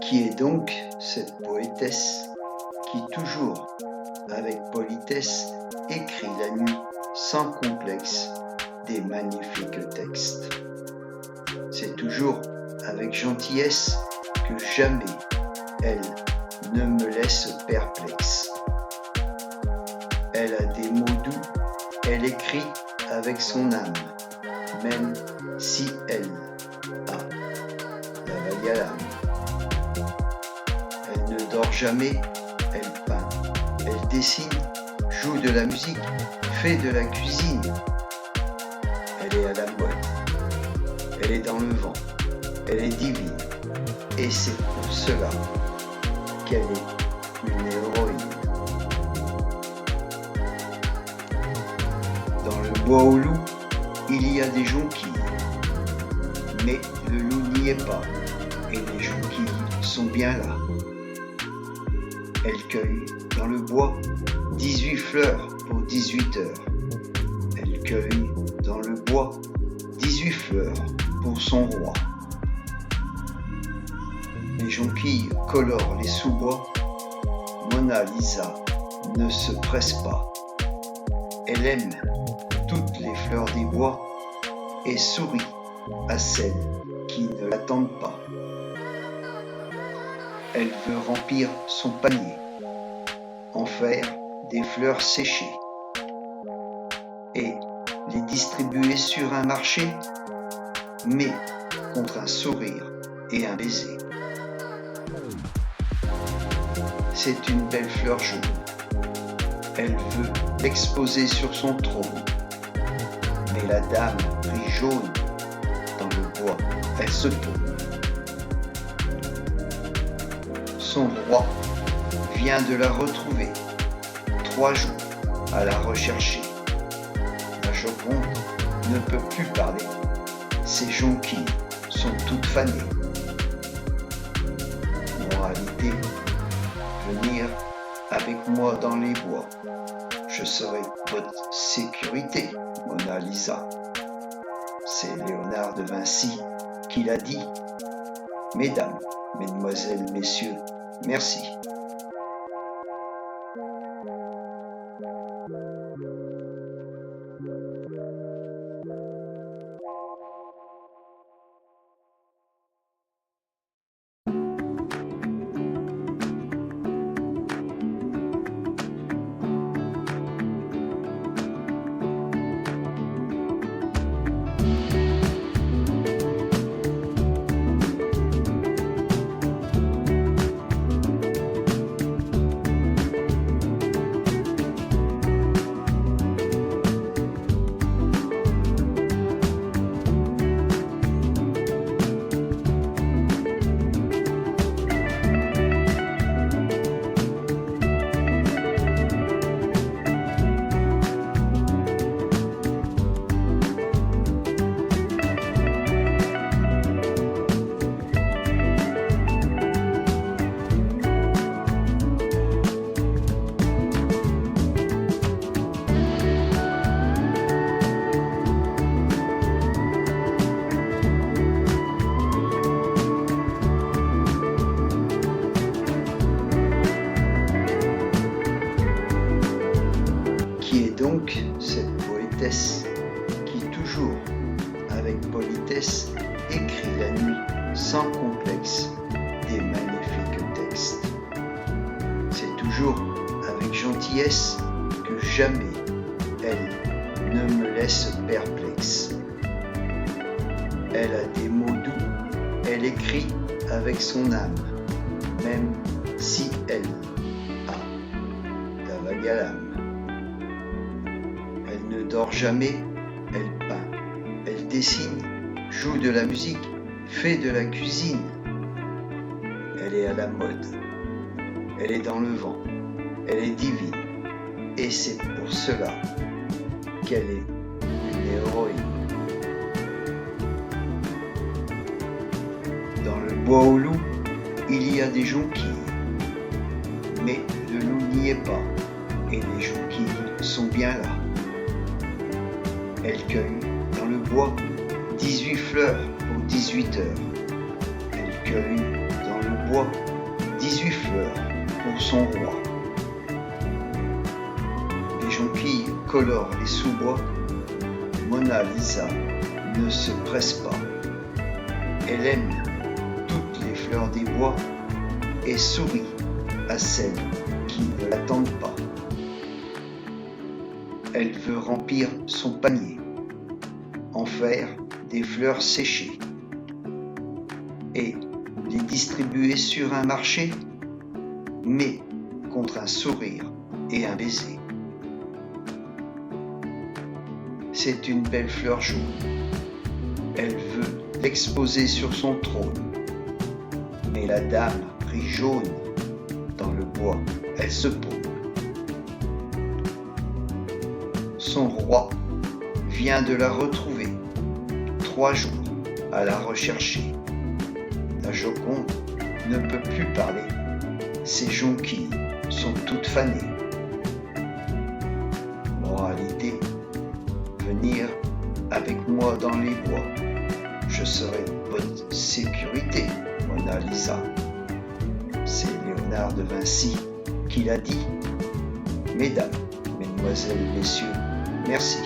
Qui est donc cette poétesse qui toujours, avec politesse, écrit la nuit sans complexe des magnifiques textes? C'est toujours avec gentillesse que jamais elle ne me laisse perplexe. Elle a des mots doux, elle écrit avec son âme, même si elle a la vague à l'âme. Elle ne dort jamais, elle peint, elle dessine, joue de la musique, fait de la cuisine. Elle est à la mode, elle est dans le vent, elle est divine, et c'est pour cela qu'elle est une héroïne. Dans le bois au loup, il y a des jonquilles, mais le loup n'y est pas, et les jonquilles sont bien là. Elle cueille dans le bois 18 fleurs pour 18 heures. Elle cueille dans le bois 18 fleurs pour son roi. Les jonquilles colorent les sous-bois. Mona Lisa ne se presse pas. Elle aime toutes les fleurs des bois et sourit à celles qui ne l'attendent pas. Elle veut remplir son panier, en faire des fleurs séchées et les distribuer sur un marché, mais contre un sourire et un baiser. C'est une belle fleur jaune. Elle veut l'exposer sur son trône. Mais la dame gris jaune, dans le bois, elle se tourne. Son roi vient de la retrouver, 3 jours à la rechercher. La Joconde ne peut plus parler, ses jonquilles sont toutes fanées. Moralité, venir avec moi dans les bois, je serai votre sécurité, Mona Lisa. C'est Léonard de Vinci qui l'a dit. Mesdames, mesdemoiselles, messieurs, merci. Donc cette poétesse qui toujours, avec politesse, écrit la nuit sans complexe des magnifiques textes. C'est toujours avec gentillesse que jamais elle ne me laisse perplexe. Elle a des mots doux, elle écrit avec son âme, même si elle a la vague à l'âme. Elle ne dort jamais, elle peint, elle dessine, joue de la musique, fait de la cuisine. Elle est à la mode, elle est dans le vent, elle est divine, et c'est pour cela qu'elle est une héroïne. Dans le bois au loup, il y a des jonquilles, mais le loup n'y est pas, et les jonquilles sont bien là. Elle cueille dans le bois 18 fleurs pour 18 heures. Elle cueille dans le bois 18 fleurs pour son roi. Les jonquilles colorent les sous-bois. Mona Lisa ne se presse pas. Elle aime toutes les fleurs des bois et sourit à celles qui ne l'attendent pas. Elle veut remplir son panier, en faire des fleurs séchées et les distribuer sur un marché, mais contre un sourire et un baiser. C'est une belle fleur jaune. Elle veut l'exposer sur son trône, mais la dame rit jaune. Dans le bois, elle se pond. Son roi vient de la retrouver, 3 jours à la rechercher. La Joconde ne peut plus parler, ses jonquilles sont toutes fanées. Moralité, venir avec moi dans les bois, je serai votre sécurité, Mona Lisa. C'est Léonard de Vinci qui l'a dit. Mesdames, mesdemoiselles, messieurs, merci.